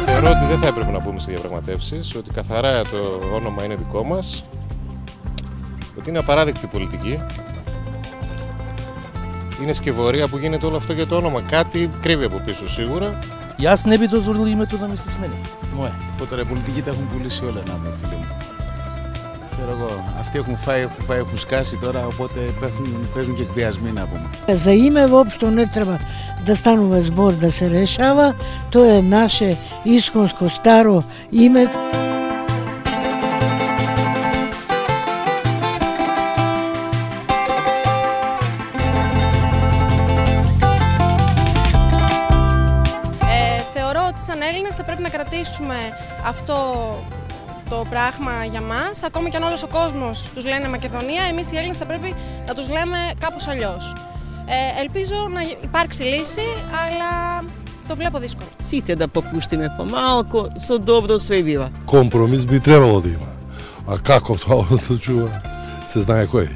Θεωρώ ότι δεν θα έπρεπε να μπούμε σε διαπραγματεύσεις, ότι καθαρά το όνομα είναι δικό μας, ότι είναι απαράδεκτη πολιτική. Είναι σκευωρία που γίνεται όλο αυτό για το όνομα. Κάτι κρύβει από πίσω σίγουρα. Аз не би дозволил името да ми се смени. Мое. Οπότε ρε πολιτικοί τα έχουν πουλήσει όλα, να μου φίλε μου. Ξέρω εγώ, αυτοί έχουν φάει, έχουν σκάσει τώρα, οπότε παίζουν και εκβιασμοί να πούμε. За име въопшто не треба да станува збор да се решава. Тоа е наше исконско старо име. Θεωρώ ότι σαν Έλληνες θα πρέπει να κρατήσουμε αυτό το πράγμα για μας, ακόμα και αν όλος ο κόσμος τους λένε Μακεδονία, εμείς οι Έλληνες θα πρέπει να τους λέμε κάπως αλλιώς. Ελπίζω να υπάρξει λύση, αλλά το βλέπω δύσκολο. Сите да попуштиме помалку, со добро све бива. Компромис би требало да има. А како тоа одлучува, се знае кој.